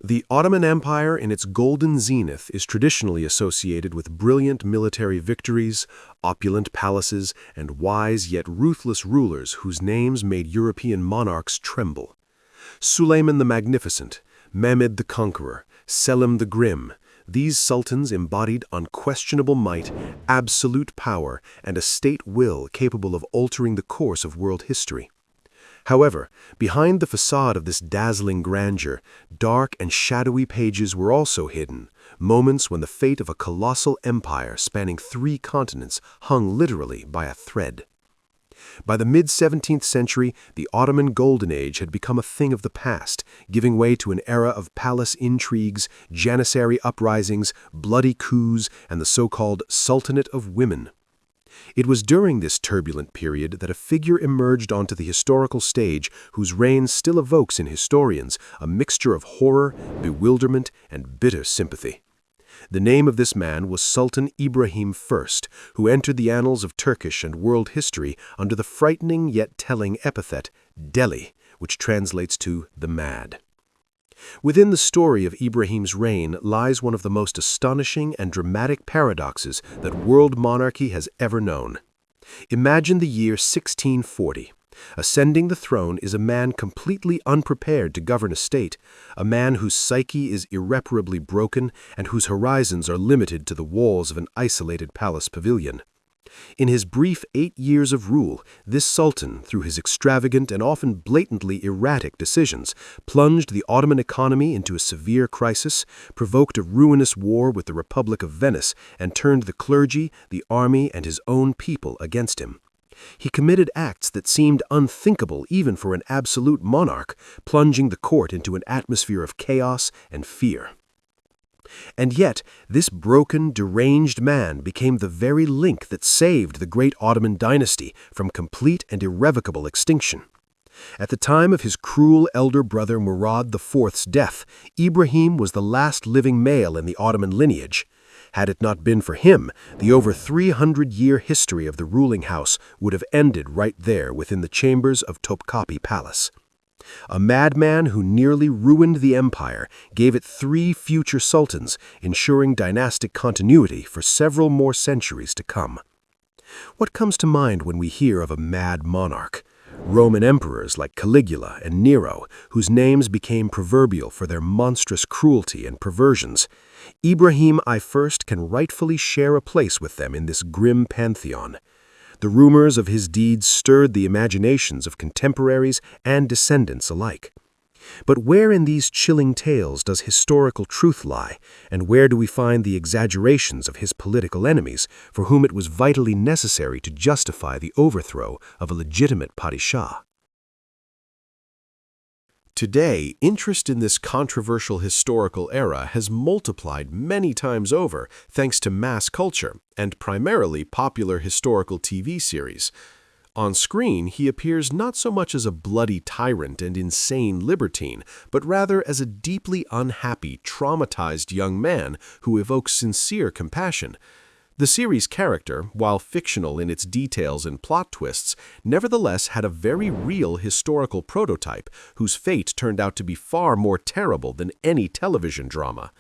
The Ottoman Empire in its golden zenith is traditionally associated with brilliant military victories, opulent palaces, and wise yet ruthless rulers whose names made European monarchs tremble. Suleiman the Magnificent, Mehmed the Conqueror, Selim the Grim, these sultans embodied unquestionable might, absolute power, and a state will capable of altering the course of world history. However, behind the facade of this dazzling grandeur, dark and shadowy pages were also hidden, moments when the fate of a colossal empire spanning 3 continents hung literally by a thread. By the mid-17th century, the Ottoman Golden Age had become a thing of the past, giving way to an era of palace intrigues, Janissary uprisings, bloody coups, and the so-called Sultanate of Women. It was during this turbulent period that a figure emerged onto the historical stage whose reign still evokes in historians a mixture of horror, bewilderment, and bitter sympathy. The name of this man was Sultan Ibrahim I, who entered the annals of Turkish and world history under the frightening yet telling epithet Deli, which translates to the mad. Within the story of Ibrahim's reign lies one of the most astonishing and dramatic paradoxes that world monarchy has ever known. Imagine the year 1640. Ascending the throne is a man completely unprepared to govern a state, a man whose psyche is irreparably broken and whose horizons are limited to the walls of an isolated palace pavilion. In his brief 8 years of rule, this sultan, through his extravagant and often blatantly erratic decisions, plunged the Ottoman economy into a severe crisis, provoked a ruinous war with the Republic of Venice, and turned the clergy, the army, and his own people against him. He committed acts that seemed unthinkable even for an absolute monarch, plunging the court into an atmosphere of chaos and fear. And yet, this broken, deranged man became the very link that saved the great Ottoman dynasty from complete and irrevocable extinction. At the time of his cruel elder brother Murad IV's death, Ibrahim was the last living male in the Ottoman lineage. Had it not been for him, the over 300-year history of the ruling house would have ended right there within the chambers of Topkapi Palace. A madman who nearly ruined the empire gave it 3 future sultans, ensuring dynastic continuity for several more centuries to come. What comes to mind when we hear of a mad monarch? Roman emperors like Caligula and Nero, whose names became proverbial for their monstrous cruelty and perversions. Ibrahim I can rightfully share a place with them in this grim pantheon. The rumors of his deeds stirred the imaginations of contemporaries and descendants alike. But where in these chilling tales does historical truth lie, and where do we find the exaggerations of his political enemies, for whom it was vitally necessary to justify the overthrow of a legitimate padishah? Today, interest in this controversial historical era has multiplied many times over thanks to mass culture and primarily popular historical TV series. On screen, he appears not so much as a bloody tyrant and insane libertine, but rather as a deeply unhappy, traumatized young man who evokes sincere compassion. The series' character, while fictional in its details and plot twists, nevertheless had a very real historical prototype whose fate turned out to be far more terrible than any television drama.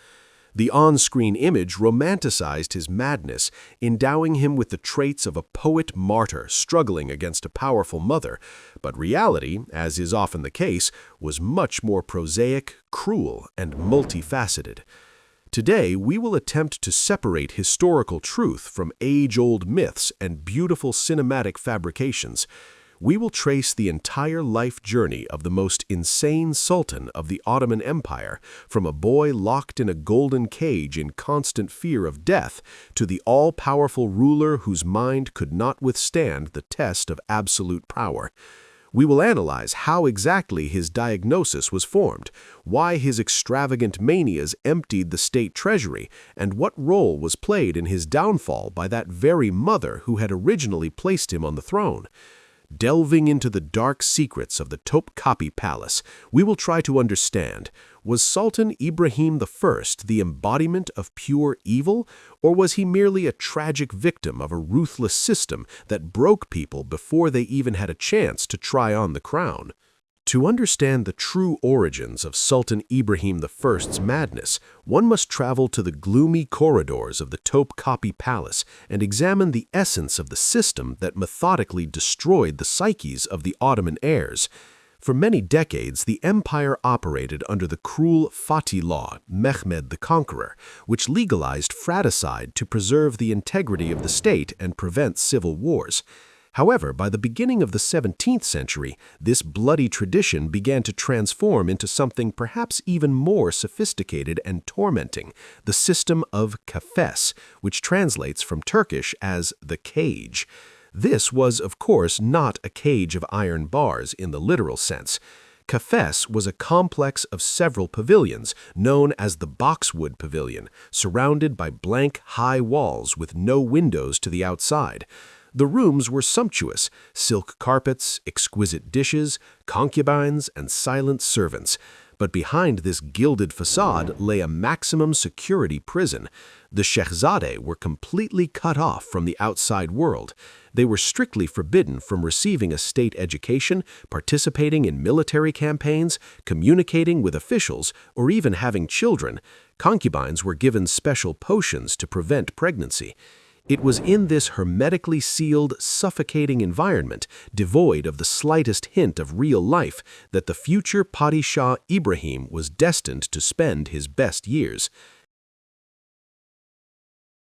The on-screen image romanticized his madness, endowing him with the traits of a poet-martyr struggling against a powerful mother, but reality, as is often the case, was much more prosaic, cruel, and multifaceted. Today, we will attempt to separate historical truth from age-old myths and beautiful cinematic fabrications. We will trace the entire life journey of the most insane sultan of the Ottoman Empire, from a boy locked in a golden cage in constant fear of death to the all-powerful ruler whose mind could not withstand the test of absolute power. We will analyze how exactly his diagnosis was formed, why his extravagant manias emptied the state treasury, and what role was played in his downfall by that very mother who had originally placed him on the throne. Delving into the dark secrets of the Topkapi Palace, we will try to understand, was Sultan Ibrahim I the embodiment of pure evil, or was he merely a tragic victim of a ruthless system that broke people before they even had a chance to try on the crown? To understand the true origins of Sultan Ibrahim I's madness, one must travel to the gloomy corridors of the Topkapi Palace and examine the essence of the system that methodically destroyed the psyches of the Ottoman heirs. For many decades, the empire operated under the cruel Fatih law, Mehmed the Conqueror, which legalized fratricide to preserve the integrity of the state and prevent civil wars. However, by the beginning of the 17th century, this bloody tradition began to transform into something perhaps even more sophisticated and tormenting, the system of coups, which translates from Turkish as the cage. This was, of course, not a cage of iron bars in the literal sense. Coups was a complex of several pavilions, known as the boxwood pavilion, surrounded by blank, high walls with no windows to the outside. The rooms were sumptuous: silk carpets, exquisite dishes, concubines, and silent servants. But behind this gilded facade lay a maximum security prison. The Shehzade were completely cut off from the outside world. They were strictly forbidden from receiving a state education, participating in military campaigns, communicating with officials, or even having children. Concubines were given special potions to prevent pregnancy. It was in this hermetically sealed, suffocating environment, devoid of the slightest hint of real life, that the future Padishah Ibrahim was destined to spend his best years.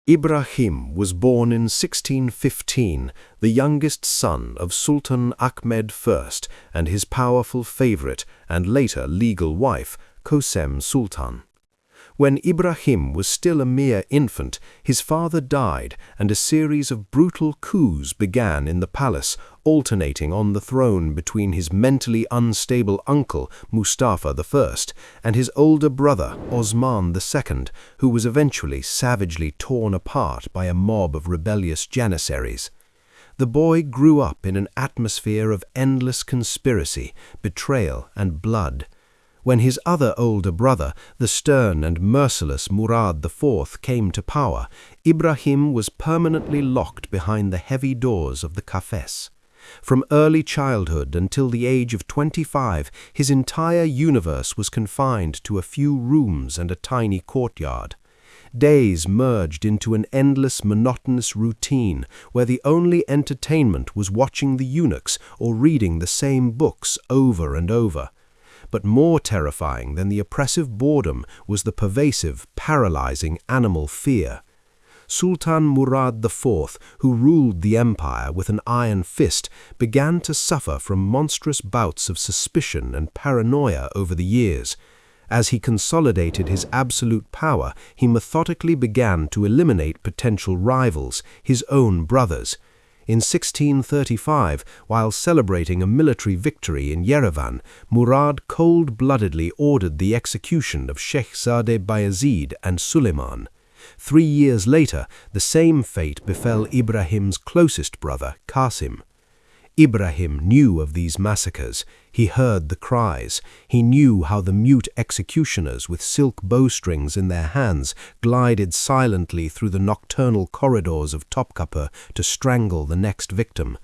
Ibrahim was born in 1615, the youngest son of Sultan Ahmed I and his powerful favorite and later legal wife, Kösem Sultan. When Ibrahim was still a mere infant, his father died, and a series of brutal coups began in the palace, alternating on the throne between his mentally unstable uncle, Mustafa I, and his older brother, Osman II, who was eventually savagely torn apart by a mob of rebellious Janissaries. The boy grew up in an atmosphere of endless conspiracy, betrayal, and blood. When his other older brother, the stern and merciless Murad IV, came to power, Ibrahim was permanently locked behind the heavy doors of the kafes. From early childhood until the age of 25, his entire universe was confined to a few rooms and a tiny courtyard. Days merged into an endless, monotonous routine where the only entertainment was watching the eunuchs or reading the same books over and over. But more terrifying than the oppressive boredom was the pervasive, paralyzing animal fear. Sultan Murad IV, who ruled the empire with an iron fist, began to suffer from monstrous bouts of suspicion and paranoia over the years. As he consolidated his absolute power, he methodically began to eliminate potential rivals, his own brothers. In 1635, while celebrating a military victory in Yerevan, Murad cold-bloodedly ordered the execution of Shehzade Bayezid and Suleiman. 3 years later, the same fate befell Ibrahim's closest brother, Qasim. Ibrahim knew of these massacres. He heard the cries. He knew how the mute executioners with silk bowstrings in their hands glided silently through the nocturnal corridors of Topkapi to strangle the next victim.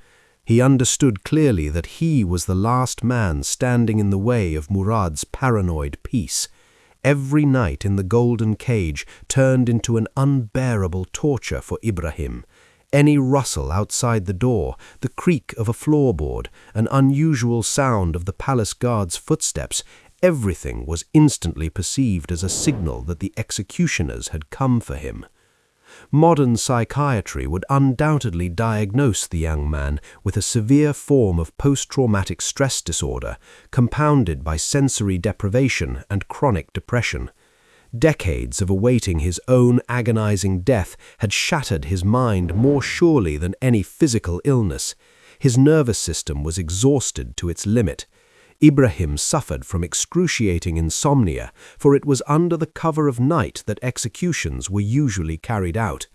He understood clearly that he was the last man standing in the way of Murad's paranoid peace. Every night in the golden cage turned into an unbearable torture for Ibrahim. Any rustle outside the door, the creak of a floorboard, an unusual sound of the palace guard's footsteps, everything was instantly perceived as a signal that the executioners had come for him. Modern psychiatry would undoubtedly diagnose the young man with a severe form of post-traumatic stress disorder, compounded by sensory deprivation and chronic depression. Decades of awaiting his own agonizing death had shattered his mind more surely than any physical illness. His nervous system was exhausted to its limit. Ibrahim suffered from excruciating insomnia, for it was under the cover of night that executions were usually carried out.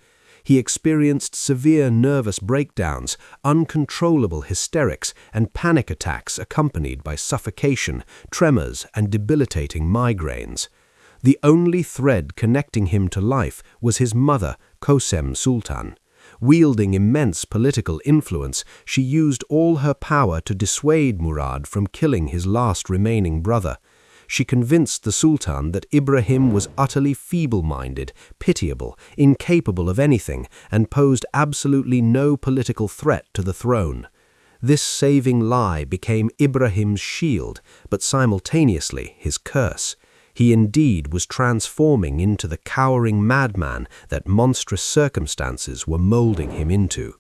He experienced severe nervous breakdowns, uncontrollable hysterics, and panic attacks accompanied by suffocation, tremors, and debilitating migraines. The only thread connecting him to life was his mother, Kösem Sultan. Wielding immense political influence, she used all her power to dissuade Murad from killing his last remaining brother. She convinced the Sultan that Ibrahim was utterly feeble-minded, pitiable, incapable of anything, and posed absolutely no political threat to the throne. This saving lie became Ibrahim's shield, but simultaneously his curse. He indeed was transforming into the cowering madman that monstrous circumstances were molding him into.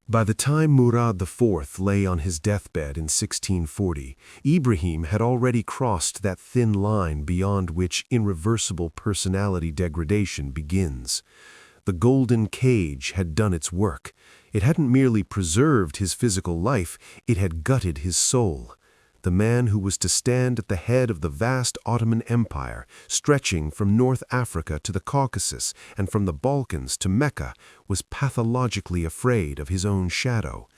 By the time Murad IV lay on his deathbed in 1640, Ibrahim had already crossed that thin line beyond which irreversible personality degradation begins. The golden cage had done its work. It hadn't merely preserved his physical life, it had gutted his soul. The man who was to stand at the head of the vast Ottoman Empire, stretching from North Africa to the Caucasus and from the Balkans to Mecca, was pathologically afraid of his own shadow.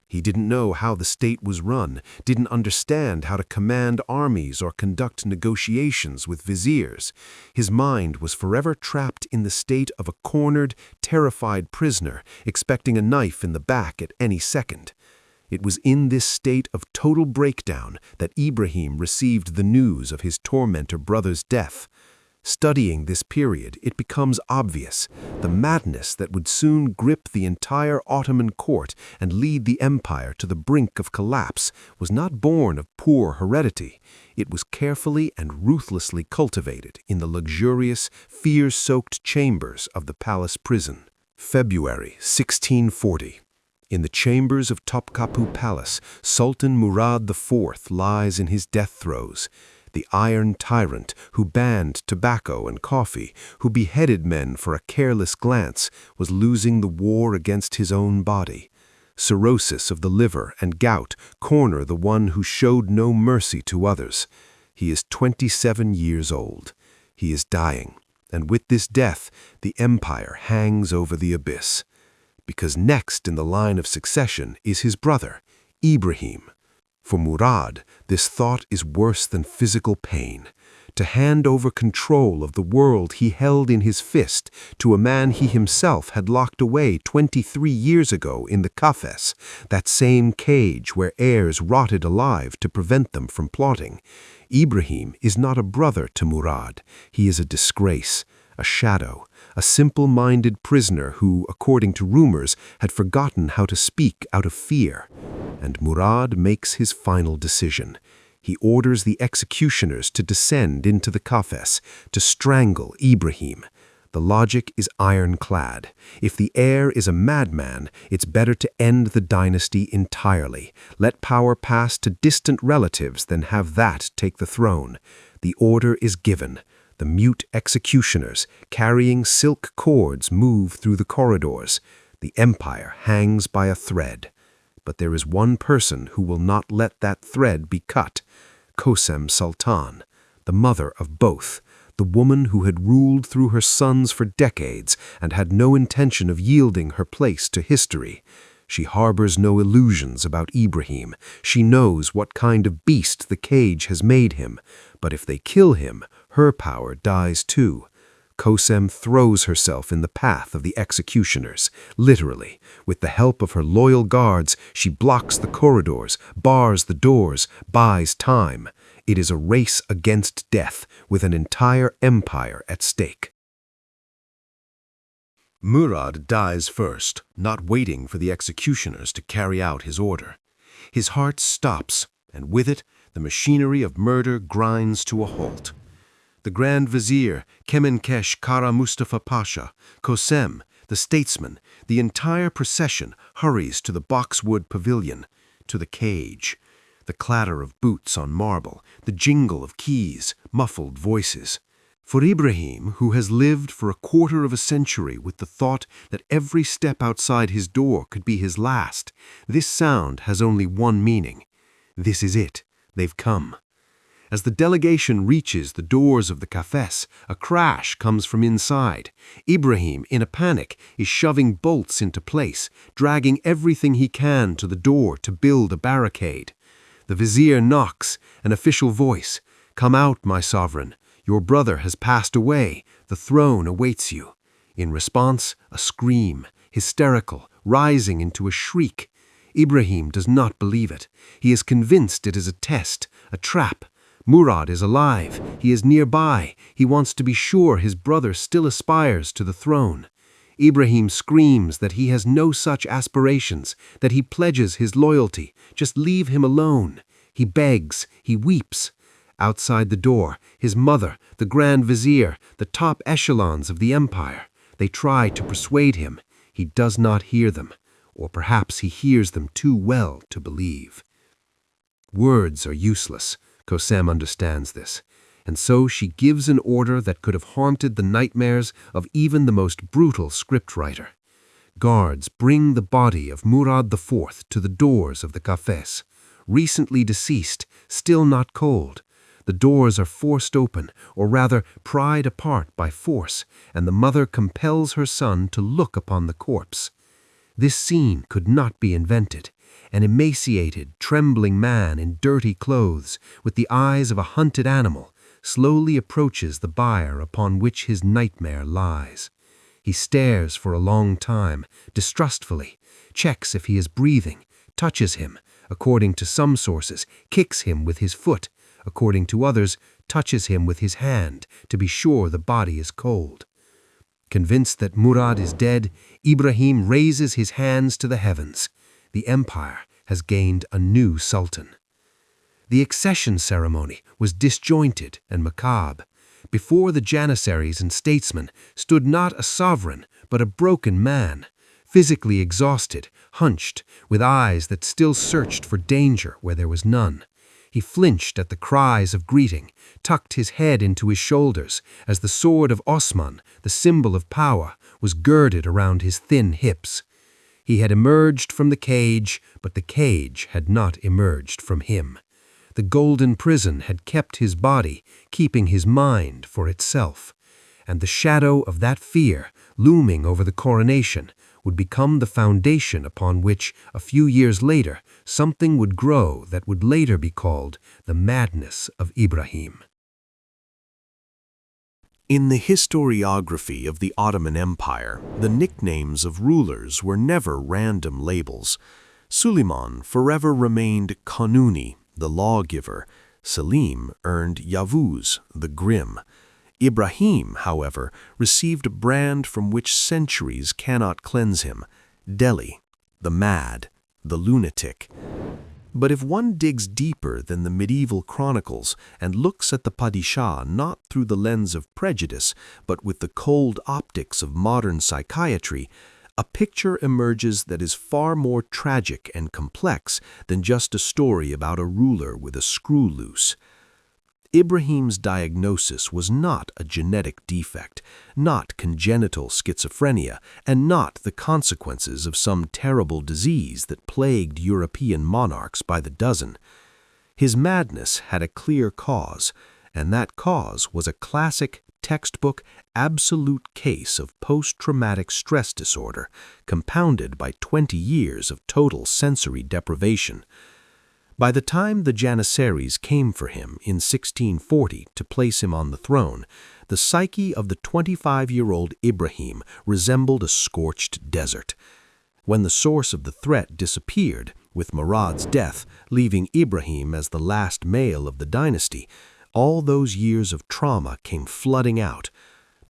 He didn't know how the state was run, didn't understand how to command armies or conduct negotiations with viziers. His mind was forever trapped in the state of a cornered, terrified prisoner, expecting a knife in the back at any second. It was in this state of total breakdown that Ibrahim received the news of his tormentor brother's death. Studying this period, it becomes obvious the madness that would soon grip the entire Ottoman court and lead the empire to the brink of collapse was not born of poor heredity. It was carefully and ruthlessly cultivated in the luxurious, fear-soaked chambers of the palace prison. February 1640. In the chambers of Topkapi Palace, Sultan Murad IV lies in his death throes. The iron tyrant who banned tobacco and coffee, who beheaded men for a careless glance, was losing the war against his own body. Cirrhosis of the liver and gout corner the one who showed no mercy to others. He is 27 years old. He is dying, and with this death, the empire hangs over the abyss. Because next in the line of succession is his brother, Ibrahim. For Murad, this thought is worse than physical pain. To hand over control of the world he held in his fist to a man he himself had locked away 23 years ago in the Kafes, that same cage where heirs rotted alive to prevent them from plotting. Ibrahim is not a brother to Murad. He is a disgrace, a shadow, a simple-minded prisoner who, according to rumors, had forgotten how to speak out of fear. And Murad makes his final decision. He orders the executioners to descend into the Kafes, to strangle Ibrahim. The logic is ironclad. If the heir is a madman, it's better to end the dynasty entirely. Let power pass to distant relatives than have that take the throne. The order is given. The mute executioners, carrying silk cords, move through the corridors. The empire hangs by a thread. But there is one person who will not let that thread be cut. Kosem Sultan, the mother of both, the woman who had ruled through her sons for decades and had no intention of yielding her place to history. She harbors no illusions about Ibrahim. She knows what kind of beast the cage has made him. But if they kill him, her power dies too. Kosem throws herself in the path of the executioners, literally. With the help of her loyal guards, she blocks the corridors, bars the doors, buys time. It is a race against death, with an entire empire at stake. Murad dies first, not waiting for the executioners to carry out his order. His heart stops, and with it, the machinery of murder grinds to a halt. The Grand Vizier, Kemenkesh Kara Mustafa Pasha, Kosem, the statesman, the entire procession hurries to the boxwood pavilion, to the cage. The clatter of boots on marble, the jingle of keys, muffled voices. For Ibrahim, who has lived for a quarter of a century with the thought that every step outside his door could be his last, this sound has only one meaning. This is it. They've come. As the delegation reaches the doors of the Kafes, a crash comes from inside. Ibrahim, in a panic, is shoving bolts into place, dragging everything he can to the door to build a barricade. The vizier knocks, an official voice. "Come out, my sovereign. Your brother has passed away. The throne awaits you." In response, a scream, hysterical, rising into a shriek. Ibrahim does not believe it. He is convinced it is a test, a trap. Murad is alive. He is nearby. He wants to be sure his brother still aspires to the throne. Ibrahim screams that he has no such aspirations, that he pledges his loyalty. Just leave him alone. He begs. He weeps. Outside the door, his mother, the Grand Vizier, the top echelons of the empire. They try to persuade him. He does not hear them, or perhaps he hears them too well to believe. Words are useless. Kosem understands this, and so she gives an order that could have haunted the nightmares of even the most brutal scriptwriter. Guards bring the body of Murad IV to the doors of the cafés. Recently deceased, still not cold. The doors are forced open, or rather pried apart by force, and the mother compels her son to look upon the corpse. This scene could not be invented. An emaciated, trembling man in dirty clothes, with the eyes of a hunted animal, slowly approaches the bier upon which his nightmare lies. He stares for a long time, distrustfully, checks if he is breathing, touches him, according to some sources, kicks him with his foot, according to others, touches him with his hand to be sure the body is cold. Convinced that Murad is dead, Ibrahim raises his hands to the heavens. The empire has gained a new sultan. The accession ceremony was disjointed and macabre. Before the Janissaries and statesmen stood not a sovereign, but a broken man, physically exhausted, hunched, with eyes that still searched for danger where there was none. He flinched at the cries of greeting, tucked his head into his shoulders as the sword of Osman, the symbol of power, was girded around his thin hips. He had emerged from the cage, but the cage had not emerged from him. The golden prison had kept his body, keeping his mind for itself. And the shadow of that fear, looming over the coronation, would become the foundation upon which, a few years later, something would grow that would later be called the madness of Ibrahim. In the historiography of the Ottoman Empire, the nicknames of rulers were never random labels. Suleiman forever remained Kanuni, the lawgiver. Selim earned Yavuz, the Grim. Ibrahim, however, received a brand from which centuries cannot cleanse him, Deli, the mad, the lunatic. But if one digs deeper than the medieval chronicles and looks at the Padishah not through the lens of prejudice, but with the cold optics of modern psychiatry, a picture emerges that is far more tragic and complex than just a story about a ruler with a screw loose. Ibrahim's diagnosis was not a genetic defect, not congenital schizophrenia, and not the consequences of some terrible disease that plagued European monarchs by the dozen. His madness had a clear cause, and that cause was a classic, textbook, absolute case of post-traumatic stress disorder, compounded by 20 years of total sensory deprivation. By the time the Janissaries came for him in 1640 to place him on the throne, the psyche of the 25-year-old Ibrahim resembled a scorched desert. When the source of the threat disappeared, with Murad's death, leaving Ibrahim as the last male of the dynasty, all those years of trauma came flooding out.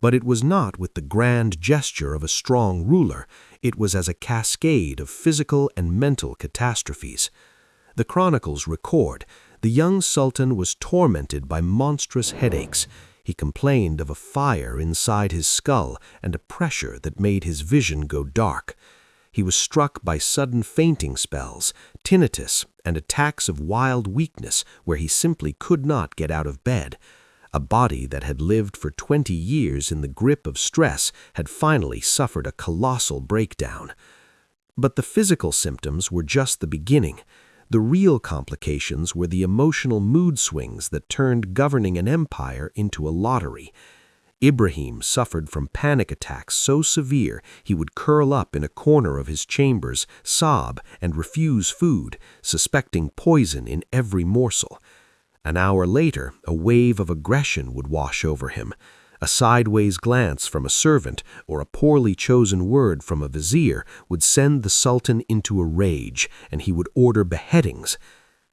But it was not with the grand gesture of a strong ruler, it was as a cascade of physical and mental catastrophes. The chronicles record, the young sultan was tormented by monstrous headaches. He complained of a fire inside his skull and a pressure that made his vision go dark. He was struck by sudden fainting spells, tinnitus, and attacks of wild weakness where he simply could not get out of bed. A body that had lived for 20 years in the grip of stress had finally suffered a colossal breakdown. But the physical symptoms were just the beginning. The real complications were the emotional mood swings that turned governing an empire into a lottery. Ibrahim suffered from panic attacks so severe he would curl up in a corner of his chambers, sob, and refuse food, suspecting poison in every morsel. An hour later, a wave of aggression would wash over him. A sideways glance from a servant or a poorly chosen word from a vizier would send the sultan into a rage, and he would order beheadings.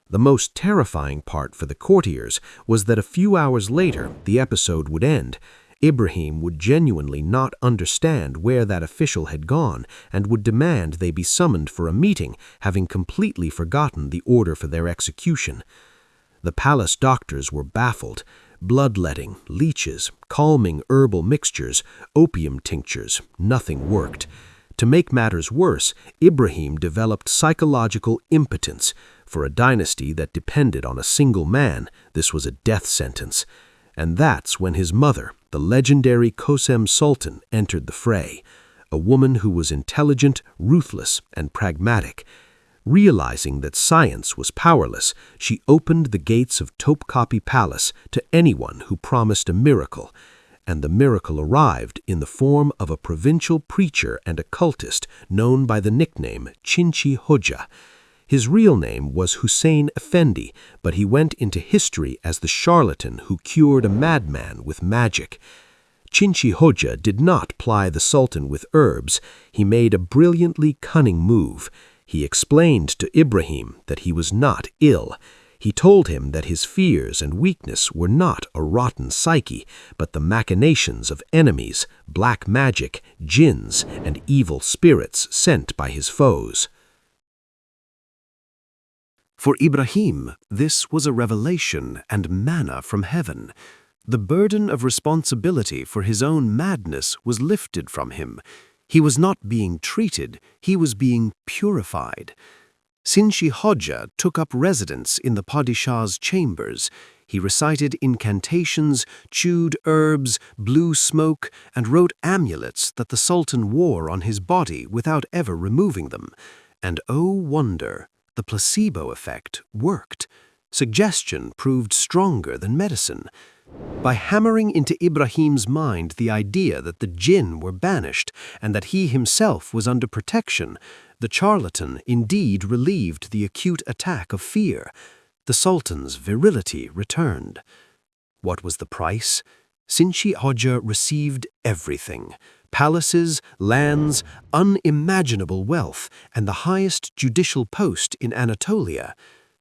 The most terrifying part for the courtiers was that a few hours later the episode would end. Ibrahim would genuinely not understand where that official had gone and would demand they be summoned for a meeting, having completely forgotten the order for their execution. The palace doctors were baffled. Bloodletting, leeches, calming herbal mixtures, opium tinctures, nothing worked. To make matters worse, Ibrahim developed psychological impotence. For a dynasty that depended on a single man, this was a death sentence. And that's when his mother, the legendary Kösem Sultan, entered the fray, a woman who was intelligent, ruthless, and pragmatic. Realizing that science was powerless, she opened the gates of Topkapi Palace to anyone who promised a miracle, and the miracle arrived in the form of a provincial preacher and occultist known by the nickname Chinchi Hoja. His real name was Hussein Effendi, but he went into history as the charlatan who cured a madman with magic. Chinchi Hoja did not ply the sultan with herbs. He made a brilliantly cunning move. He explained to Ibrahim that he was not ill. He told him that his fears and weakness were not a rotten psyche, but the machinations of enemies, black magic, jinns, and evil spirits sent by his foes. For Ibrahim, this was a revelation and manna from heaven. The burden of responsibility for his own madness was lifted from him. He was not being treated, he was being purified. Chinchi Hoja took up residence in the Padishah's chambers. He recited incantations, chewed herbs, blew smoke, and wrote amulets that the Sultan wore on his body without ever removing them. And oh wonder, the placebo effect worked. Suggestion proved stronger than medicine. By hammering into Ibrahim's mind the idea that the jinn were banished and that he himself was under protection, the charlatan indeed relieved the acute attack of fear. The Sultan's virility returned. What was the price? Chinchi Hoja received everything: palaces, lands, unimaginable wealth, and the highest judicial post in Anatolia.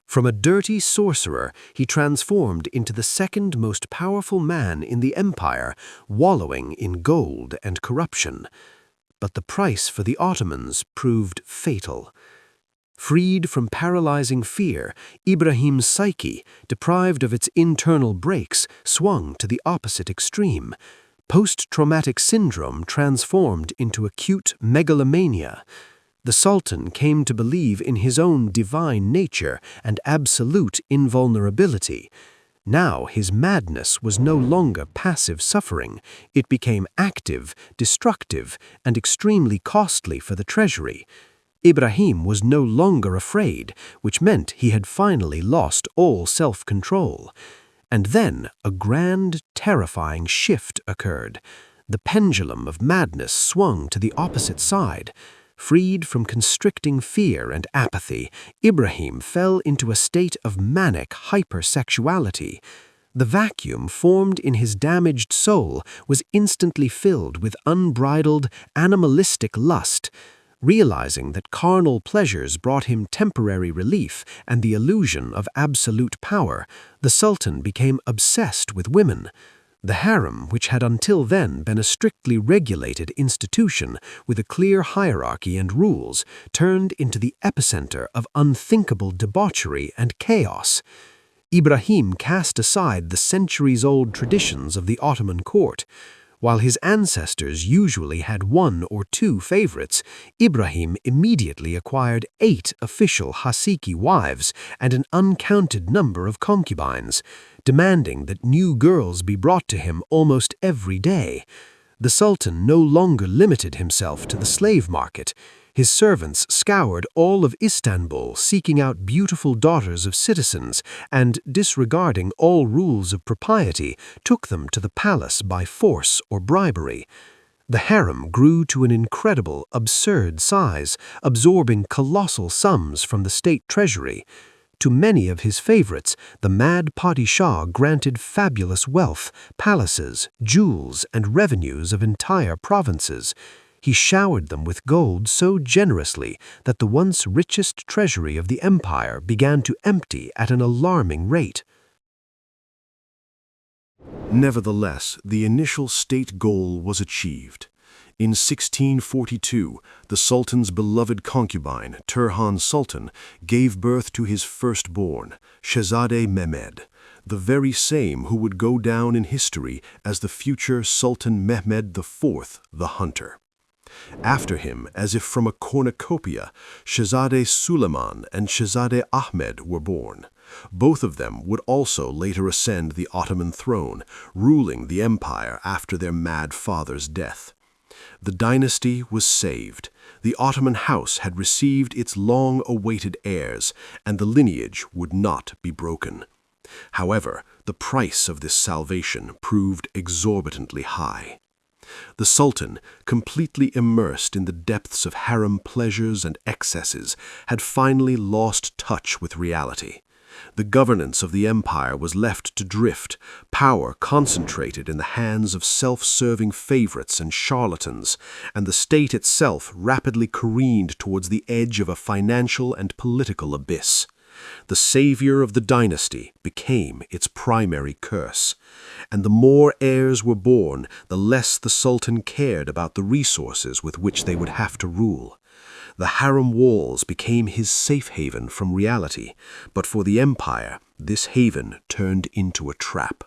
From a dirty sorcerer, he transformed into the second most powerful man in the empire, wallowing in gold and corruption. But the price for the Ottomans proved fatal. Freed from paralyzing fear, Ibrahim's psyche, deprived of its internal brakes, swung to the opposite extreme. Post-traumatic syndrome transformed into acute megalomania. The Sultan came to believe in his own divine nature and absolute invulnerability. Now his madness was no longer passive suffering. It became active, destructive, and extremely costly for the treasury. Ibrahim was no longer afraid, which meant he had finally lost all self-control. And then a grand, terrifying shift occurred. The pendulum of madness swung to the opposite side. Freed from constricting fear and apathy, Ibrahim fell into a state of manic hypersexuality. The vacuum formed in his damaged soul was instantly filled with unbridled, animalistic lust. Realizing that carnal pleasures brought him temporary relief and the illusion of absolute power, the Sultan became obsessed with women. The harem, which had until then been a strictly regulated institution with a clear hierarchy and rules, turned into the epicenter of unthinkable debauchery and chaos. Ibrahim cast aside the centuries-old traditions of the Ottoman court. While his ancestors usually had one or two favorites, Ibrahim immediately acquired 8 official Hasiki wives and an uncounted number of concubines, demanding that new girls be brought to him almost every day. The Sultan no longer limited himself to the slave market. His servants scoured all of Istanbul seeking out beautiful daughters of citizens and, disregarding all rules of propriety, took them to the palace by force or bribery. The harem grew to an incredible, absurd size, absorbing colossal sums from the state treasury. To many of his favorites, the mad Padishah granted fabulous wealth, palaces, jewels, and revenues of entire provinces. He showered them with gold so generously that the once richest treasury of the empire began to empty at an alarming rate. Nevertheless, the initial state goal was achieved. In 1642, the Sultan's beloved concubine, Turhan Sultan, gave birth to his firstborn, Shahzadeh Mehmed, the very same who would go down in history as the future Sultan Mehmed IV, the Hunter. After him, as if from a cornucopia, Shahzadeh Suleiman and Shahzadeh Ahmed were born. Both of them would also later ascend the Ottoman throne, ruling the empire after their mad father's death. The dynasty was saved. The Ottoman house had received its long-awaited heirs, and the lineage would not be broken. However, the price of this salvation proved exorbitantly high. The Sultan, completely immersed in the depths of harem pleasures and excesses, had finally lost touch with reality. The governance of the empire was left to drift, power concentrated in the hands of self-serving favorites and charlatans, and the state itself rapidly careened towards the edge of a financial and political abyss. The savior of the dynasty became its primary curse, and the more heirs were born, the less the Sultan cared about the resources with which they would have to rule. The harem walls became his safe haven from reality, but for the empire, this haven turned into a trap.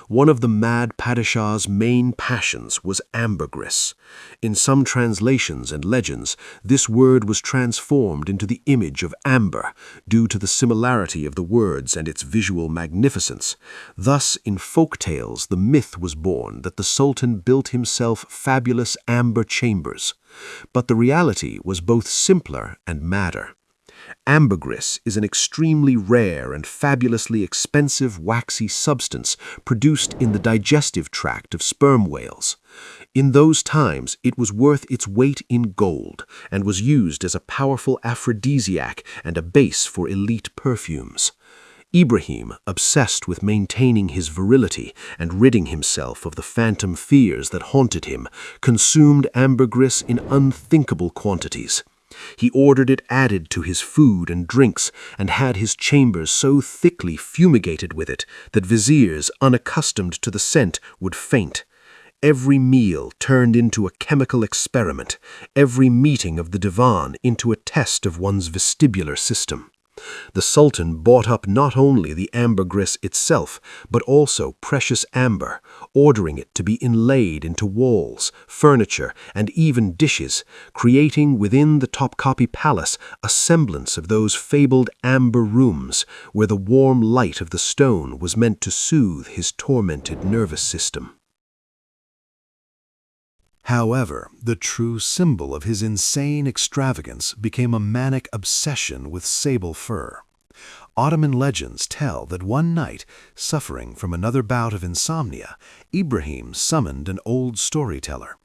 One of the mad Padishah's main passions was ambergris. In some translations and legends, this word was transformed into the image of amber, due to the similarity of the words and its visual magnificence. Thus, in folk tales, the myth was born that the Sultan built himself fabulous amber chambers. But the reality was both simpler and madder. Ambergris is an extremely rare and fabulously expensive waxy substance produced in the digestive tract of sperm whales. In those times, it was worth its weight in gold and was used as a powerful aphrodisiac and a base for elite perfumes. Ibrahim, obsessed with maintaining his virility and ridding himself of the phantom fears that haunted him, consumed ambergris in unthinkable quantities. He ordered it added to his food and drinks, and had his chambers so thickly fumigated with it that viziers unaccustomed to the scent would faint. Every meal turned into a chemical experiment, every meeting of the divan into a test of one's vestibular system. The Sultan bought up not only the ambergris itself, but also precious amber, ordering it to be inlaid into walls, furniture, and even dishes, creating within the Topkapi Palace a semblance of those fabled amber rooms, where the warm light of the stone was meant to soothe his tormented nervous system. However, the true symbol of his insane extravagance became a manic obsession with sable fur. Ottoman legends tell that one night, suffering from another bout of insomnia, Ibrahim summoned an old storyteller.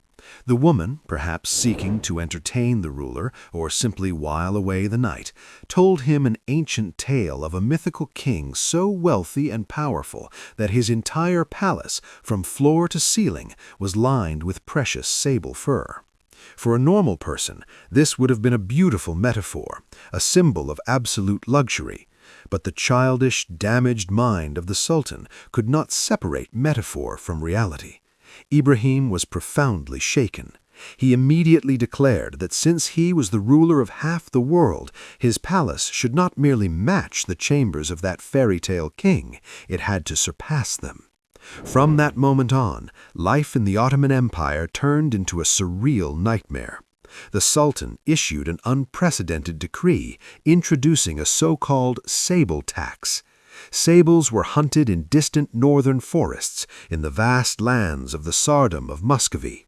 The woman, perhaps seeking to entertain the ruler or simply while away the night, told him an ancient tale of a mythical king so wealthy and powerful that his entire palace, from floor to ceiling, was lined with precious sable fur. For a normal person, this would have been a beautiful metaphor, a symbol of absolute luxury. But the childish, damaged mind of the Sultan could not separate metaphor from reality. Ibrahim was profoundly shaken. He immediately declared that since he was the ruler of half the world, his palace should not merely match the chambers of that fairy tale king, it had to surpass them. From that moment on, life in the Ottoman Empire turned into a surreal nightmare. The Sultan issued an unprecedented decree introducing a so-called sable tax. Sables were hunted in distant northern forests in the vast lands of the Tsardom of Muscovy.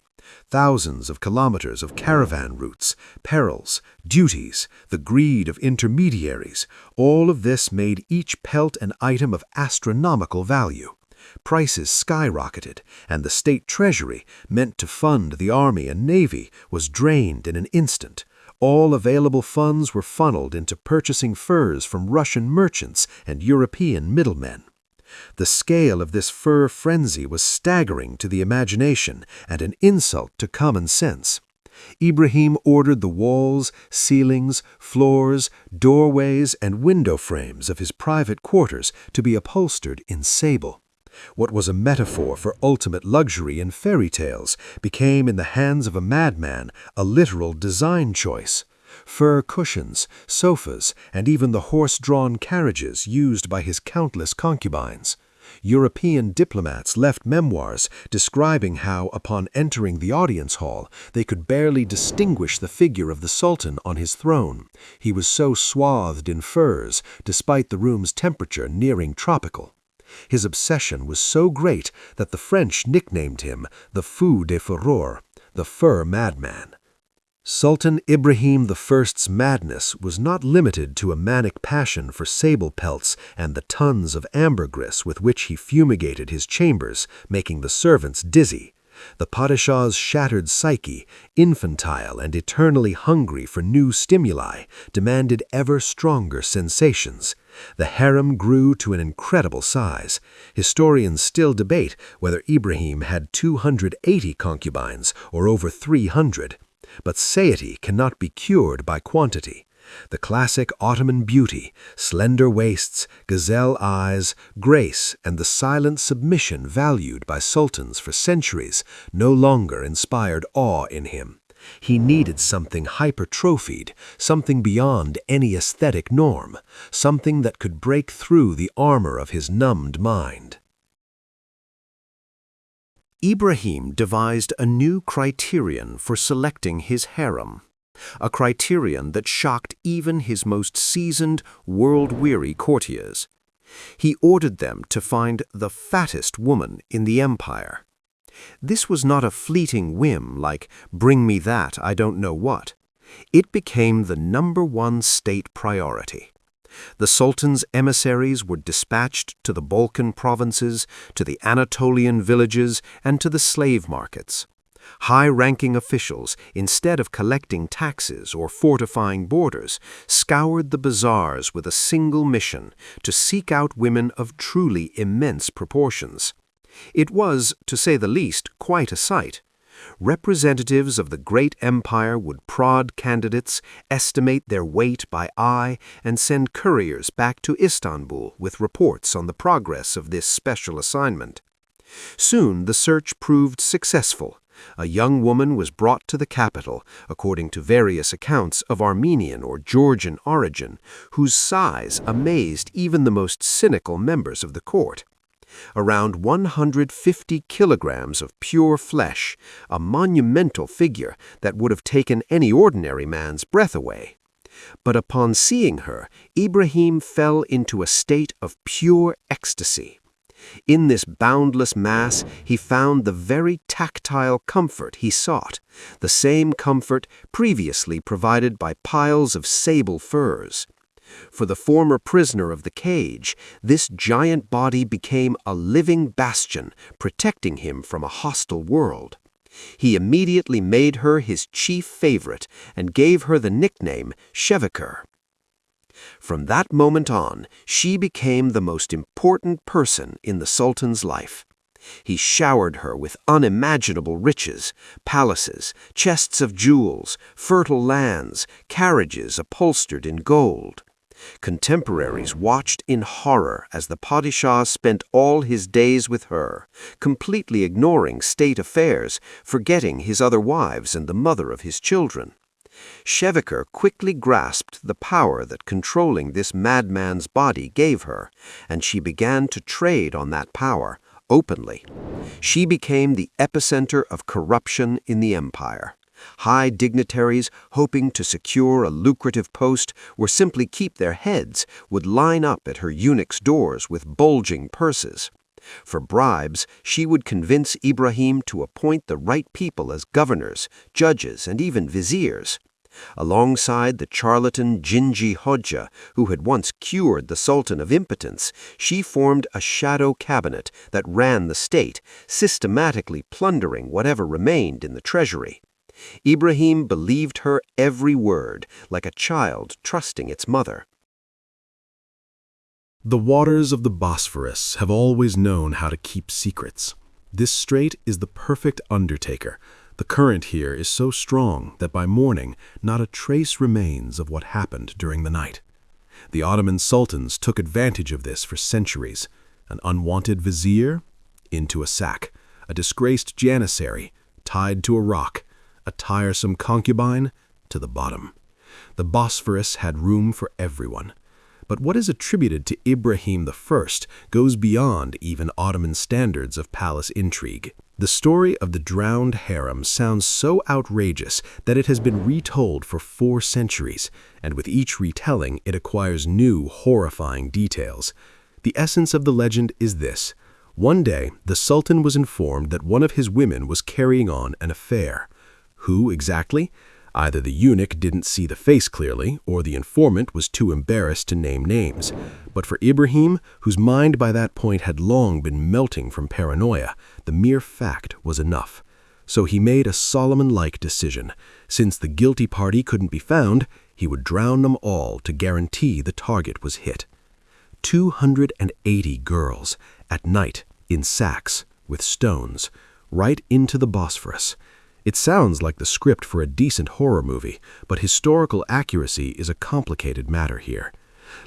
Thousands of kilometers of caravan routes, perils, duties, the greed of intermediaries, all of this made each pelt an item of astronomical value. Prices skyrocketed, and the state treasury, meant to fund the army and navy, was drained in an instant. All available funds were funneled into purchasing furs from Russian merchants and European middlemen. The scale of this fur frenzy was staggering to the imagination and an insult to common sense. Ibrahim ordered the walls, ceilings, floors, doorways, and window frames of his private quarters to be upholstered in sable. What was a metaphor for ultimate luxury in fairy tales became, in the hands of a madman, a literal design choice. Fur cushions, sofas, and even the horse-drawn carriages used by his countless concubines. European diplomats left memoirs describing how, upon entering the audience hall, they could barely distinguish the figure of the Sultan on his throne. He was so swathed in furs, despite the room's temperature nearing tropical. His obsession was so great that the French nicknamed him the fou de fureur, the fur madman. Sultan Ibrahim I's madness was not limited to a manic passion for sable pelts and the tons of ambergris with which he fumigated his chambers, making the servants dizzy. The Padishah's shattered psyche, infantile and eternally hungry for new stimuli, demanded ever stronger sensations. The harem grew to an incredible size. Historians still debate whether Ibrahim had 280 concubines or over 300. But satiety cannot be cured by quantity. The classic Ottoman beauty, slender waists, gazelle eyes, grace, and the silent submission valued by sultans for centuries no longer inspired awe in him. He needed something hypertrophied, something beyond any aesthetic norm, something that could break through the armor of his numbed mind. Ibrahim devised a new criterion for selecting his harem, a criterion that shocked even his most seasoned, world-weary courtiers. He ordered them to find the fattest woman in the empire. This was not a fleeting whim like, "Bring me that, I don't know what." It became the #1 state priority. The Sultan's emissaries were dispatched to the Balkan provinces, to the Anatolian villages, and to the slave markets. High-ranking officials, instead of collecting taxes or fortifying borders, scoured the bazaars with a single mission: to seek out women of truly immense proportions. It was, to say the least, quite a sight. Representatives of the great empire would prod candidates, estimate their weight by eye, and send couriers back to Istanbul with reports on the progress of this special assignment. Soon the search proved successful. A young woman was brought to the capital, according to various accounts of Armenian or Georgian origin, whose size amazed even the most cynical members of the court. Around 150 kilograms of pure flesh, a monumental figure that would have taken any ordinary man's breath away. But upon seeing her, Ibrahim fell into a state of pure ecstasy. In this boundless mass, he found the very tactile comfort he sought, the same comfort previously provided by piles of sable furs. For the former prisoner of the cage, this giant body became a living bastion, protecting him from a hostile world. He immediately made her his chief favorite and gave her the nickname Shadowy. From that moment on, she became the most important person in the Sultan's life. He showered her with unimaginable riches, palaces, chests of jewels, fertile lands, carriages upholstered in gold. Contemporaries watched in horror as the Padishah spent all his days with her, completely ignoring state affairs, forgetting his other wives and the mother of his children. Shadowy quickly grasped the power that controlling this madman's body gave her, and she began to trade on that power openly. She became the epicenter of corruption in the empire. High dignitaries, hoping to secure a lucrative post or simply keep their heads, would line up at her eunuch's doors with bulging purses. For bribes, she would convince Ibrahim to appoint the right people as governors, judges, and even viziers. Alongside the charlatan Jinji Hodja, who had once cured the Sultan of impotence, she formed a shadow cabinet that ran the state, systematically plundering whatever remained in the treasury. Ibrahim believed her every word, like a child trusting its mother. The waters of the Bosphorus have always known how to keep secrets. This strait is the perfect undertaker. The current here is so strong that by morning not a trace remains of what happened during the night. The Ottoman sultans took advantage of this for centuries. An unwanted vizier, into a sack. A disgraced janissary, tied to a rock. A tiresome concubine, to the bottom. The Bosphorus had room for everyone. But what is attributed to Ibrahim I goes beyond even Ottoman standards of palace intrigue. The story of the drowned harem sounds so outrageous that it has been retold for 4 centuries, and with each retelling it acquires new, horrifying details. The essence of the legend is this. One day, the Sultan was informed that one of his women was carrying on an affair. Who exactly? Either the eunuch didn't see the face clearly, or the informant was too embarrassed to name names. But for Ibrahim, whose mind by that point had long been melting from paranoia, the mere fact was enough. So he made a Solomon-like decision. Since the guilty party couldn't be found, he would drown them all to guarantee the target was hit. 280 girls, at night, in sacks, with stones, right into the Bosphorus. It sounds like the script for a decent horror movie, but historical accuracy is a complicated matter here.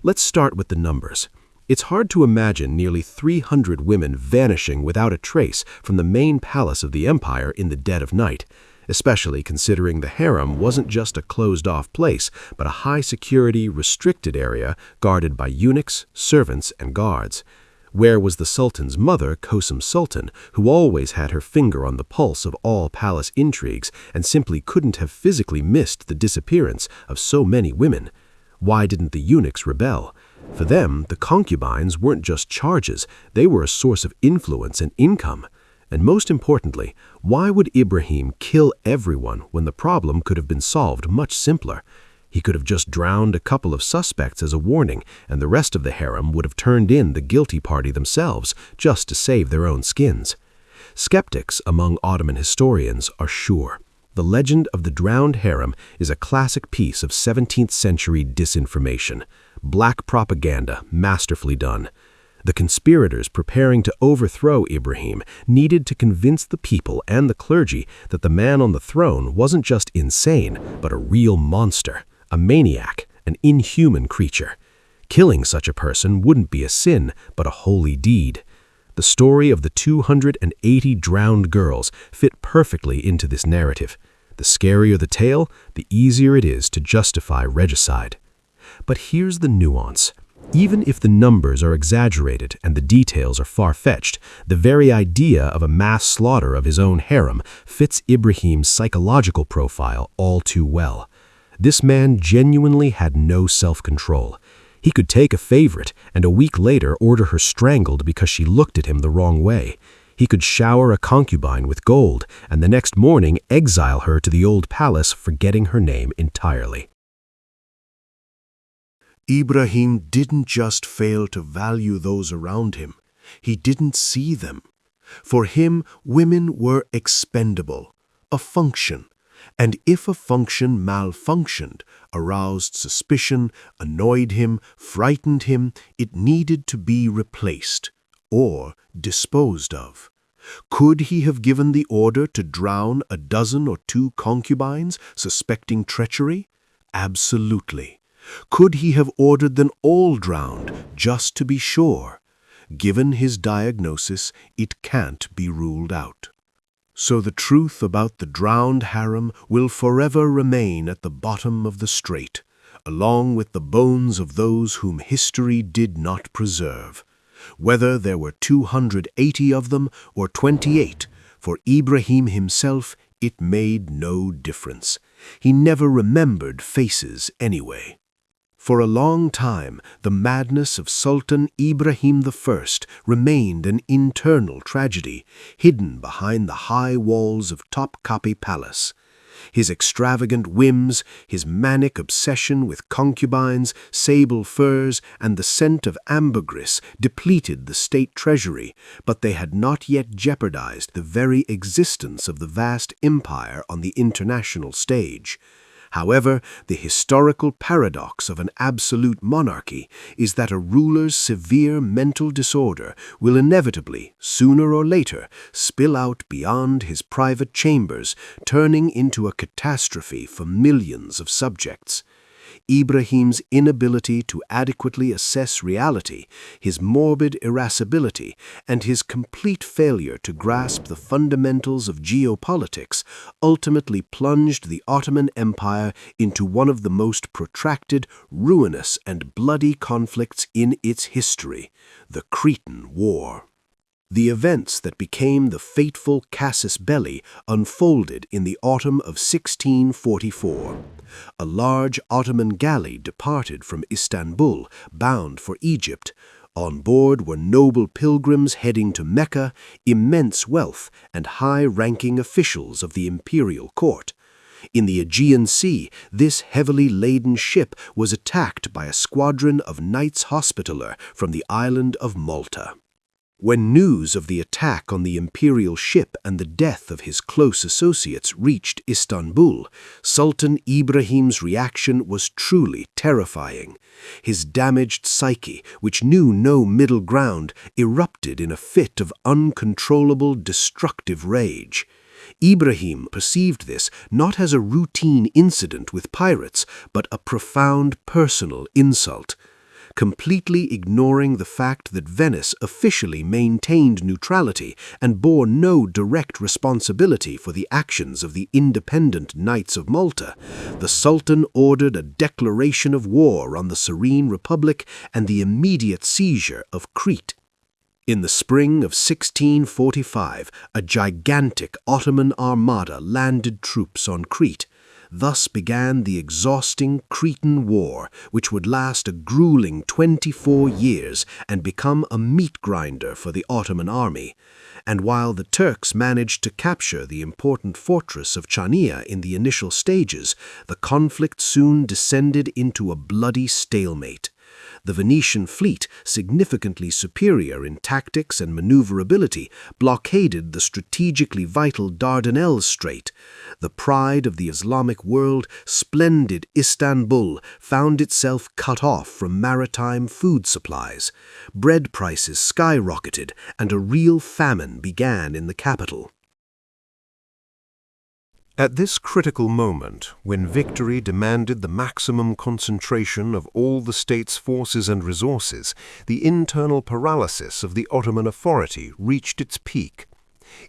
Let's start with the numbers. It's hard to imagine nearly 300 women vanishing without a trace from the main palace of the empire in the dead of night, especially considering the harem wasn't just a closed-off place, but a high-security, restricted area guarded by eunuchs, servants, and guards. Where was the Sultan's mother, Kosum Sultan, who always had her finger on the pulse of all palace intrigues and simply couldn't have physically missed the disappearance of so many women? Why didn't the eunuchs rebel? For them, the concubines weren't just charges, they were a source of influence and income. And most importantly, why would Ibrahim kill everyone when the problem could have been solved much simpler? He could have just drowned a couple of suspects as a warning, and the rest of the harem would have turned in the guilty party themselves, just to save their own skins. Skeptics among Ottoman historians are sure. The legend of the drowned harem is a classic piece of 17th century disinformation. Black propaganda, masterfully done. The conspirators preparing to overthrow Ibrahim needed to convince the people and the clergy that the man on the throne wasn't just insane, but a real monster. A maniac, an inhuman creature. Killing such a person wouldn't be a sin, but a holy deed. The story of the 280 drowned girls fit perfectly into this narrative. The scarier the tale, the easier it is to justify regicide. But here's the nuance. Even if the numbers are exaggerated and the details are far-fetched, the very idea of a mass slaughter of his own harem fits Ibrahim's psychological profile all too well. This man genuinely had no self-control. He could take a favorite and a week later order her strangled because she looked at him the wrong way. He could shower a concubine with gold and the next morning exile her to the old palace, forgetting her name entirely. Ibrahim didn't just fail to value those around him. He didn't see them. For him, women were expendable, a function. And if a function malfunctioned, aroused suspicion, annoyed him, frightened him, it needed to be replaced or disposed of. Could he have given the order to drown a dozen or 2 concubines suspecting treachery? Absolutely. Could he have ordered them all drowned just to be sure? Given his diagnosis, it can't be ruled out. So the truth about the drowned harem will forever remain at the bottom of the strait, along with the bones of those whom history did not preserve. Whether there were 280 of them or 28, for Ibrahim himself it made no difference. He never remembered faces anyway. For a long time, the madness of Sultan Ibrahim I remained an internal tragedy, hidden behind the high walls of Topkapi Palace. His extravagant whims, his manic obsession with concubines, sable furs, and the scent of ambergris depleted the state treasury, but they had not yet jeopardized the very existence of the vast empire on the international stage. However, the historical paradox of an absolute monarchy is that a ruler's severe mental disorder will inevitably, sooner or later, spill out beyond his private chambers, turning into a catastrophe for millions of subjects. Ibrahim's inability to adequately assess reality, his morbid irascibility, and his complete failure to grasp the fundamentals of geopolitics ultimately plunged the Ottoman Empire into one of the most protracted, ruinous, and bloody conflicts in its history, the Cretan War. The events that became the fateful casus belli unfolded in the autumn of 1644. A large Ottoman galley departed from Istanbul, bound for Egypt. On board were noble pilgrims heading to Mecca, immense wealth, and high-ranking officials of the imperial court. In the Aegean Sea, this heavily laden ship was attacked by a squadron of Knights Hospitaller from the island of Malta. When news of the attack on the imperial ship and the death of his close associates reached Istanbul, Sultan Ibrahim's reaction was truly terrifying. His damaged psyche, which knew no middle ground, erupted in a fit of uncontrollable, destructive rage. Ibrahim perceived this not as a routine incident with pirates, but a profound personal insult. Completely ignoring the fact that Venice officially maintained neutrality and bore no direct responsibility for the actions of the independent Knights of Malta, the Sultan ordered a declaration of war on the Serene Republic and the immediate seizure of Crete. In the spring of 1645, a gigantic Ottoman armada landed troops on Crete. Thus began the exhausting Cretan War, which would last a grueling 24 years and become a meat grinder for the Ottoman army. And while the Turks managed to capture the important fortress of Chania in the initial stages, the conflict soon descended into a bloody stalemate. The Venetian fleet, significantly superior in tactics and maneuverability, blockaded the strategically vital Dardanelles Strait. The pride of the Islamic world, splendid Istanbul, found itself cut off from maritime food supplies. Bread prices skyrocketed, and a real famine began in the capital. At this critical moment, when victory demanded the maximum concentration of all the state's forces and resources, the internal paralysis of the Ottoman authority reached its peak.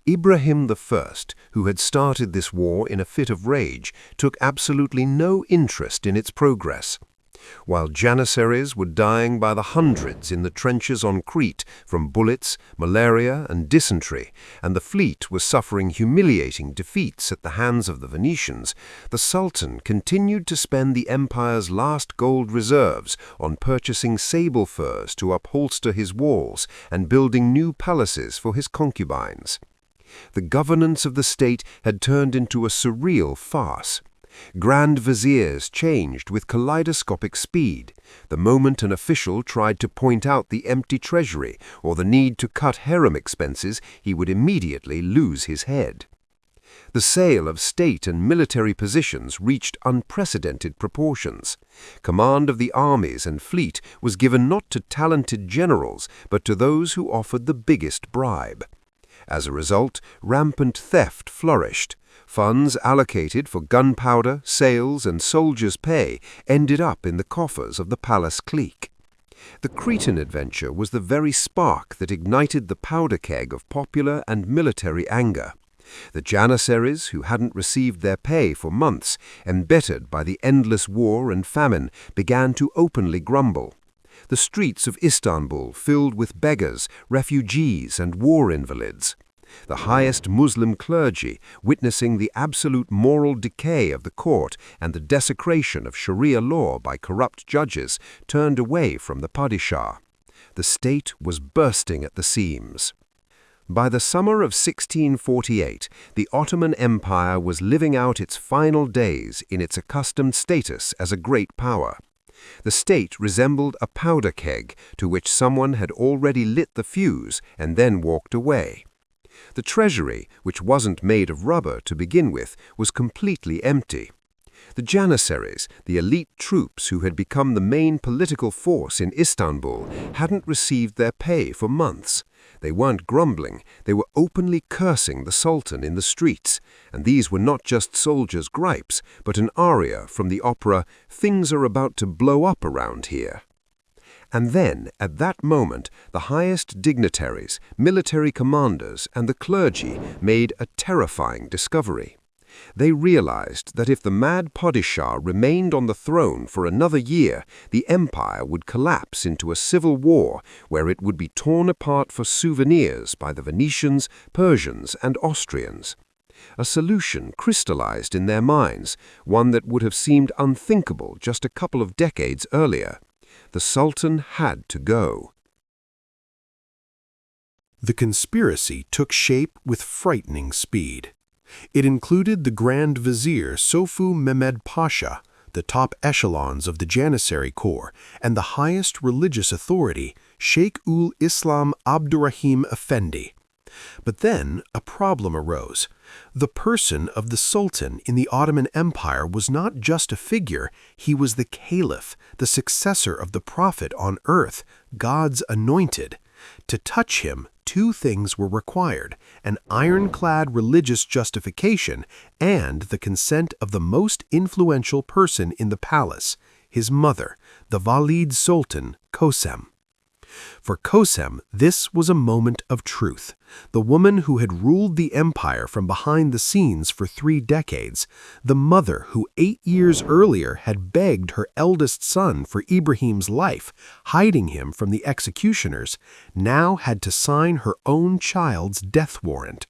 Ibrahim I, who had started this war in a fit of rage, took absolutely no interest in its progress. While Janissaries were dying by the hundreds in the trenches on Crete from bullets, malaria, and dysentery, and the fleet was suffering humiliating defeats at the hands of the Venetians, the Sultan continued to spend the empire's last gold reserves on purchasing sable furs to upholster his walls and building new palaces for his concubines. The governance of the state had turned into a surreal farce. Grand viziers changed with kaleidoscopic speed. The moment an official tried to point out the empty treasury or the need to cut harem expenses, he would immediately lose his head. The sale of state and military positions reached unprecedented proportions. Command of the armies and fleet was given not to talented generals, but to those who offered the biggest bribe. As a result, rampant theft flourished. Funds allocated for gunpowder, sales, and soldiers' pay ended up in the coffers of the palace clique. The Cretan adventure was the very spark that ignited the powder keg of popular and military anger. The Janissaries, who hadn't received their pay for months, embittered by the endless war and famine, began to openly grumble. The streets of Istanbul filled with beggars, refugees, and war invalids. The highest Muslim clergy, witnessing the absolute moral decay of the court and the desecration of Sharia law by corrupt judges, turned away from the Padishah. The state was bursting at the seams. By the summer of 1648, the Ottoman Empire was living out its final days in its accustomed status as a great power. The state resembled a powder keg to which someone had already lit the fuse and then walked away. The treasury, which wasn't made of rubber to begin with, was completely empty. The Janissaries, the elite troops who had become the main political force in Istanbul, hadn't received their pay for months. They weren't grumbling, they were openly cursing the Sultan in the streets, and these were not just soldiers' gripes, but an aria from the opera "Things Are About to Blow Up Around Here." And then, at that moment, the highest dignitaries, military commanders, and the clergy made a terrifying discovery. They realized that if the mad Padishah remained on the throne for another year, the empire would collapse into a civil war where it would be torn apart for souvenirs by the Venetians, Persians, and Austrians. A solution crystallized in their minds, one that would have seemed unthinkable just a couple of decades earlier. The Sultan had to go. The conspiracy took shape with frightening speed. It included the Grand Vizier Sofu Mehmed Pasha, the top echelons of the Janissary Corps, and the highest religious authority, Sheikh-ul-Islam Abdurrahim Effendi. But then a problem arose. The person of the Sultan in the Ottoman Empire was not just a figure, he was the Caliph, the successor of the Prophet on earth, God's anointed. To touch him, two things were required: an ironclad religious justification and the consent of the most influential person in the palace, his mother, the Valid Sultan Kosem. For Kosem, this was a moment of truth. The woman who had ruled the empire from behind the scenes for 3 decades, the mother who 8 years earlier had begged her eldest son for Ibrahim's life, hiding him from the executioners, now had to sign her own child's death warrant.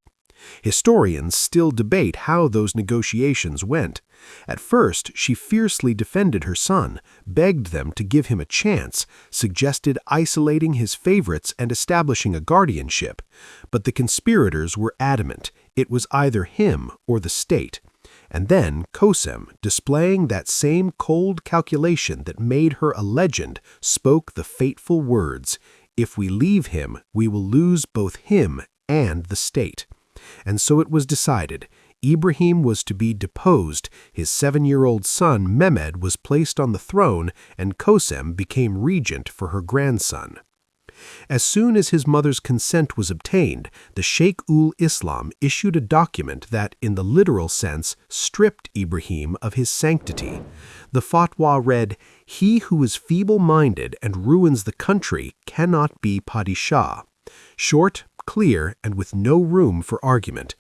Historians still debate how those negotiations went. At first, she fiercely defended her son, begged them to give him a chance, suggested isolating his favorites and establishing a guardianship. But the conspirators were adamant. It was either him or the state. And then Kosem, displaying that same cold calculation that made her a legend, spoke the fateful words, "If we leave him, we will lose both him and the state." And so it was decided. Ibrahim was to be deposed, his 7-year-old son Mehmed was placed on the throne, and Kosem became regent for her grandson. As soon as his mother's consent was obtained, the Sheikh-ul-Islam issued a document that, in the literal sense, stripped Ibrahim of his sanctity. The fatwa read, "He who is feeble-minded and ruins the country cannot be Padishah." Short, clear, and with no room for argument.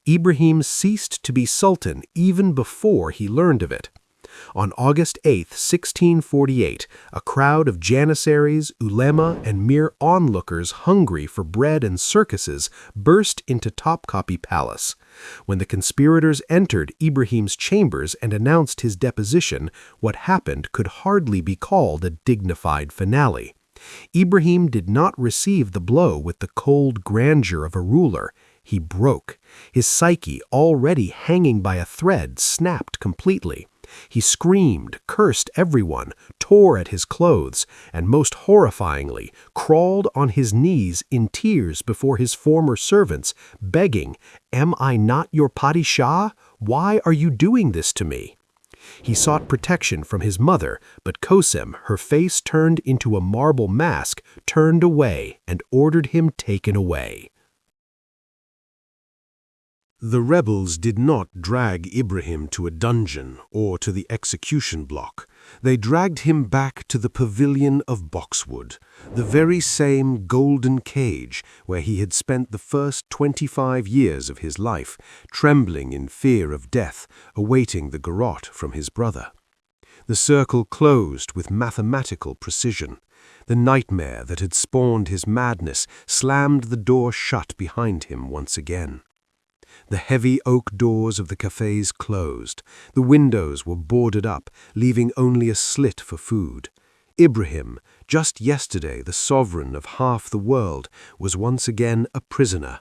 Ibrahim ceased to be sultan even before he learned of it. On August 8, 1648, a crowd of Janissaries, ulema, and mere onlookers hungry for bread and circuses burst into Topkapi Palace. When the conspirators entered Ibrahim's chambers and announced his deposition, what happened could hardly be called a dignified finale. Ibrahim did not receive the blow with the cold grandeur of a ruler. He broke. His psyche, already hanging by a thread, snapped completely. He screamed, cursed everyone, tore at his clothes, and most horrifyingly, crawled on his knees in tears before his former servants, begging, "Am I not your Padishah? Why are you doing this to me?" He sought protection from his mother, but Kosem, her face turned into a marble mask, turned away and ordered him taken away. The rebels did not drag Ibrahim to a dungeon or to the execution block. They dragged him back to the pavilion of boxwood, the very same golden cage where he had spent the first 25 years of his life, trembling in fear of death, awaiting the garrote from his brother. The circle closed with mathematical precision. The nightmare that had spawned his madness slammed the door shut behind him once again. The heavy oak doors of the cafes closed. The windows were boarded up, leaving only a slit for food. Ibrahim, just yesterday the sovereign of half the world, was once again a prisoner,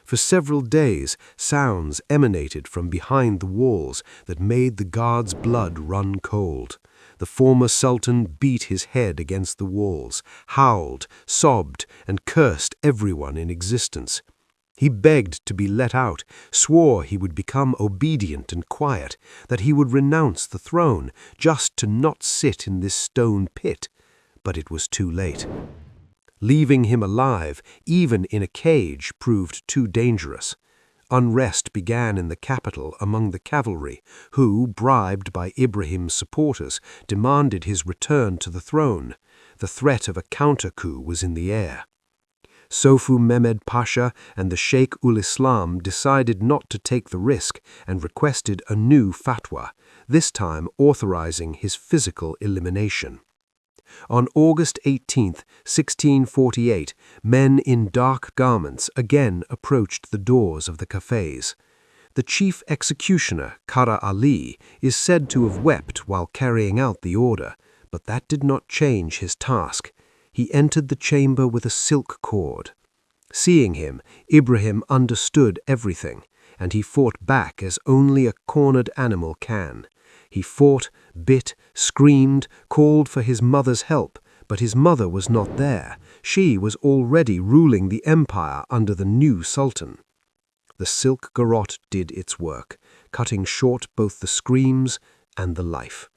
For several days, sounds emanated from behind the walls that made the guards' blood run cold. The former sultan beat his head against the walls, howled, sobbed, and cursed everyone in existence. He begged to be let out, swore he would become obedient and quiet, that he would renounce the throne just to not sit in this stone pit. But it was too late. Leaving him alive, even in a cage, proved too dangerous. Unrest began in the capital among the cavalry, who, bribed by Ibrahim's supporters, demanded his return to the throne. The threat of a counter-coup was in the air. Sofu Mehmed Pasha and the Sheikh-ul-Islam decided not to take the risk and requested a new fatwa, this time authorizing his physical elimination. On August 18, 1648, men in dark garments again approached the doors of the cafes. The chief executioner, Kara Ali, is said to have wept while carrying out the order, but that did not change his task. He entered the chamber with a silk cord. Seeing him, Ibrahim understood everything, and he fought back as only a cornered animal can. He fought, bit, screamed, called for his mother's help, but his mother was not there. She was already ruling the empire under the new sultan. The silk garrote did its work, cutting short both the screams and the life.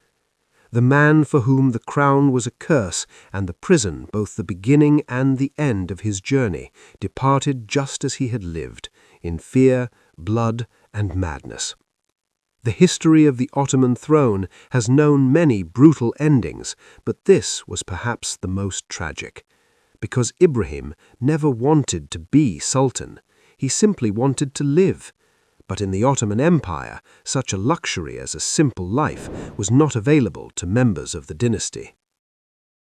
The man for whom the crown was a curse and the prison both the beginning and the end of his journey departed just as he had lived, in fear, blood, and madness. The history of the Ottoman throne has known many brutal endings, but this was perhaps the most tragic. Because Ibrahim never wanted to be sultan, he simply wanted to live. But in the Ottoman Empire, such a luxury as a simple life was not available to members of the dynasty.